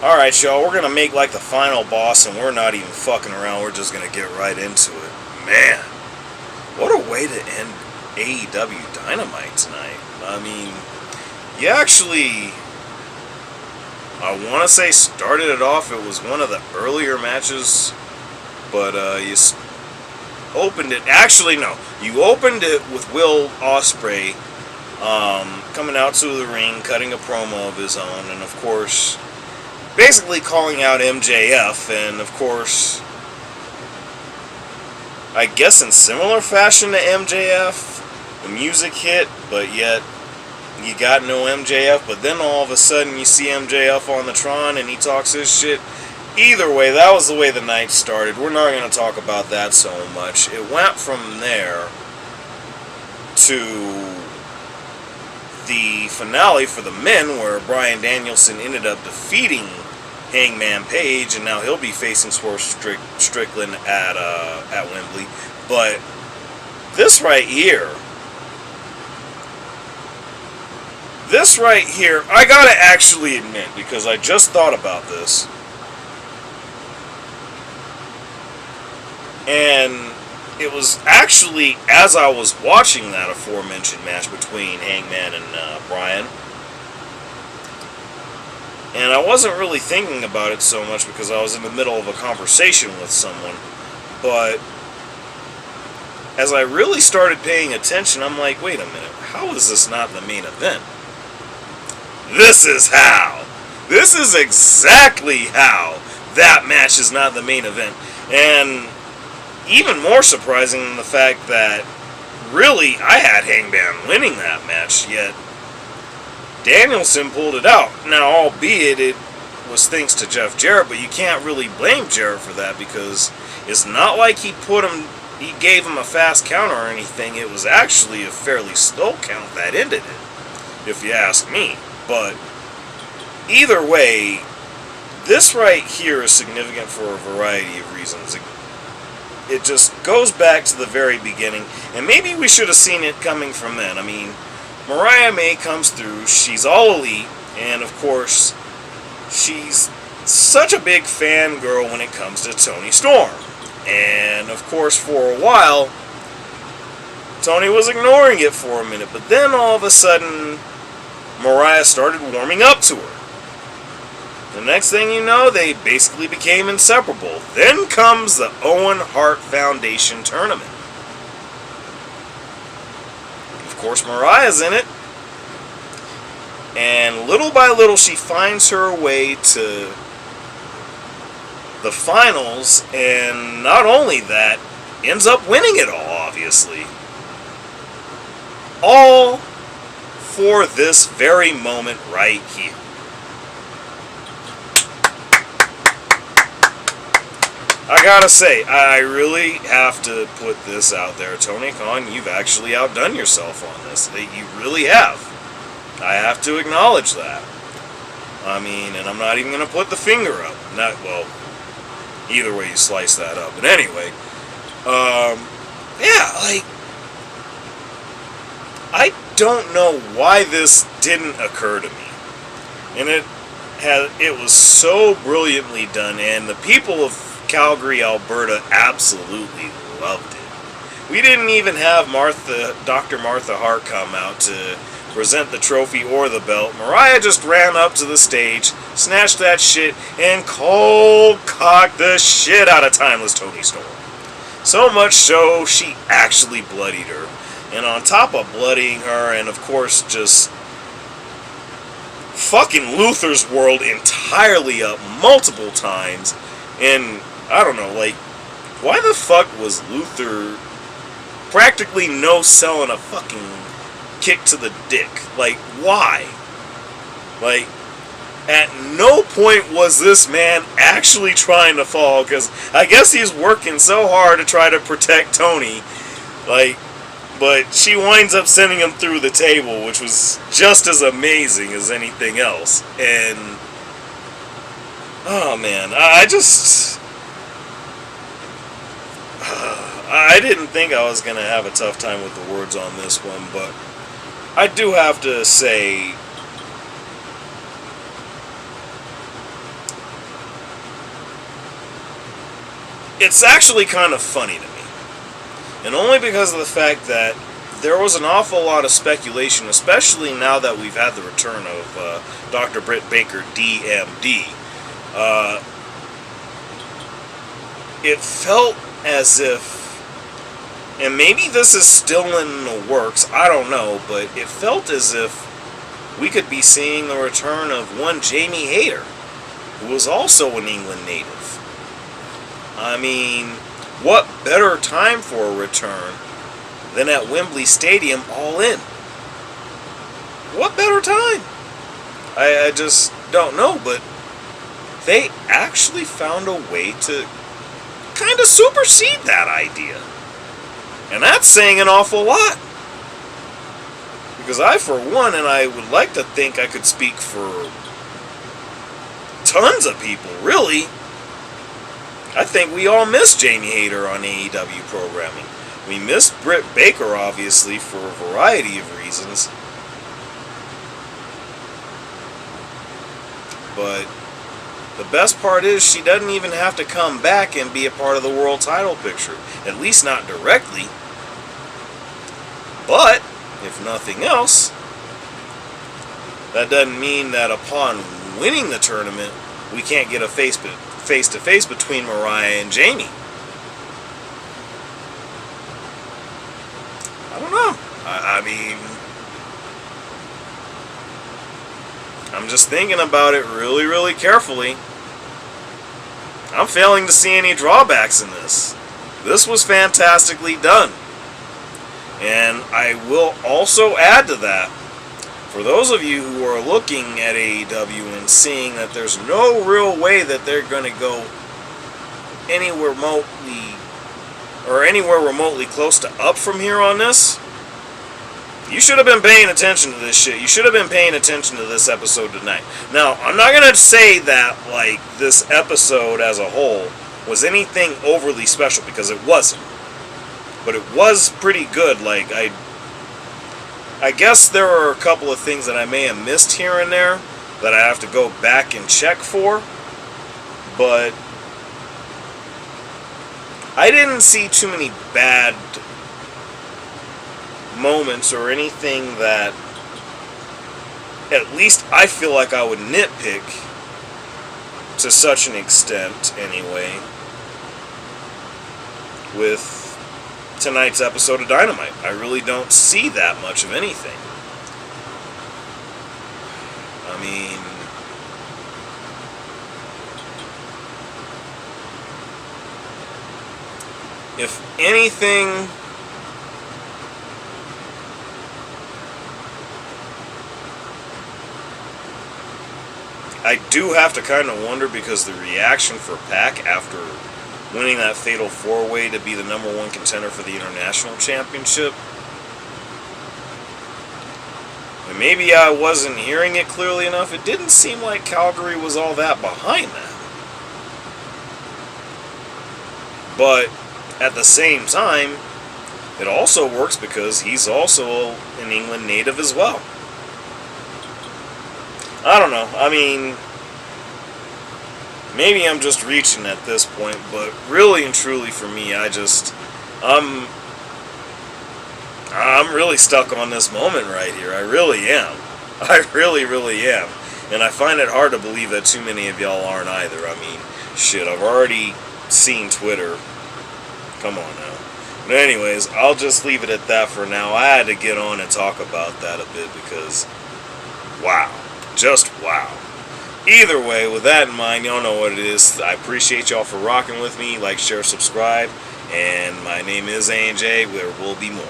Alright, y'all, we're gonna make like the final boss, and we're not even fucking around, we're just gonna get right into it. Man, what a way to end AEW Dynamite tonight. I mean, you actually, I want to say started it off, it was one of the earlier matches, but you opened it, actually no, you opened it with Will Ospreay coming out to the ring, cutting a promo of his own, and of course, basically calling out MJF, and of course, I guess in similar fashion to MJF, the music hit, but yet you got no MJF, but then all of a sudden you see MJF on the Tron and he talks his shit. Either way, that was the way the night started. We're not going to talk about that so much. It went from there to the finale for the men, where Bryan Danielson ended up defeating Hangman Page, and now he'll be facing Swerve Strickland at Wembley. But this right here, I gotta actually admit, because I just thought about this, and it was actually as I was watching that aforementioned match between Hangman and Bryan, and I wasn't really thinking about it so much because I was in the middle of a conversation with someone, but as I really started paying attention, I'm like, wait a minute, how is this not the main event? This is how. This is exactly how that match is not the main event. And even more surprising than the fact that really I had Hangman winning that match, yet Danielson pulled it out. Now, albeit it was thanks to Jeff Jarrett, but you can't really blame Jarrett for that, because it's not like he gave him a fast count or anything. It was actually a fairly slow count that ended it, if you ask me. But either way, this right here is significant for a variety of reasons. It just goes back to the very beginning, and maybe we should have seen it coming from then. I mean, Mariah May comes through, she's all elite, and of course, she's such a big fangirl when it comes to Toni Storm. And of course, for a while, Toni was ignoring it for a minute, but then all of a sudden, Mariah started warming up to her. The next thing you know, they basically became inseparable. Then comes the Owen Hart Foundation tournament. Of course, Mariah's in it. And little by little, she finds her way to the finals. And not only that, ends up winning it all, obviously. All for this very moment right here. I gotta say, I really have to put this out there. Tony Khan, you've actually outdone yourself on this. You really have. I have to acknowledge that. I mean, and I'm not even going to put the finger up. Well, either way you slice that up. But anyway, yeah, like, I don't know why this didn't occur to me. And it was so brilliantly done, and the people of Calgary, Alberta absolutely loved it. We didn't even have Dr. Martha Hart come out to present the trophy or the belt. Mariah just ran up to the stage, snatched that shit, and cold-cocked the shit out of Timeless Toni Storm. So much so, she actually bloodied her. And on top of bloodying her, and of course just fucking Luther's world entirely up multiple times, and I don't know, like, why the fuck was Luther practically no-selling a fucking kick to the dick? Like, why? Like, at no point was this man actually trying to fall, because I guess he's working so hard to try to protect Toni, like, but she winds up sending him through the table, which was just as amazing as anything else. And oh man, I didn't think I was going to have a tough time with the words on this one, but I do have to say, it's actually kind of funny to me. And only because of the fact that there was an awful lot of speculation, especially now that we've had the return of Dr. Britt Baker, DMD. It felt as if, and maybe this is still in the works, I don't know, but it felt as if we could be seeing the return of one Jamie Hayter, who was also an England native. I mean, what better time for a return than at Wembley Stadium all in? What better time? I just don't know, but they actually found a way to kind of supersede that idea. And that's saying an awful lot. Because I, for one, and I would like to think I could speak for tons of people, really, I think we all miss Jamie Hayter on AEW programming. We miss Britt Baker, obviously, for a variety of reasons. But the best part is she doesn't even have to come back and be a part of the world title picture. At least not directly. But, if nothing else, that doesn't mean that upon winning the tournament, we can't get a face-to-face between Mariah and Jamie. I don't know. I mean, I'm just thinking about it really, really carefully. I'm failing to see any drawbacks in this. This was fantastically done. And I will also add to that, for those of you who are looking at AEW and seeing that there's no real way that they're going to go anywhere remotely close to up from here on this, you should have been paying attention to this shit. You should have been paying attention to this episode tonight. Now, I'm not going to say that, like, this episode as a whole was anything overly special, because it wasn't. But it was pretty good. Like, I guess there are a couple of things that I may have missed here and there that I have to go back and check for. But I didn't see too many bad moments or anything that at least I feel like I would nitpick to such an extent anyway with tonight's episode of Dynamite. I really don't see that much of anything. I mean, if anything, I do have to kind of wonder, because the reaction for Pac after winning that Fatal 4-Way to be the #1 contender for the International Championship, and maybe I wasn't hearing it clearly enough, it didn't seem like Calgary was all that behind that. But at the same time, it also works because he's also an England native as well. I don't know. I mean, maybe I'm just reaching at this point, but really and truly for me, I'm really stuck on this moment right here. I really am. I really, really am. And I find it hard to believe that too many of y'all aren't either. I mean, shit, I've already seen Twitter. Come on now. But anyways, I'll just leave it at that for now. I had to get on and talk about that a bit because, wow. Just wow. Either way, with that in mind, y'all know what it is. I appreciate y'all for rocking with me. Like, share, subscribe. And my name is A&J. There will be more.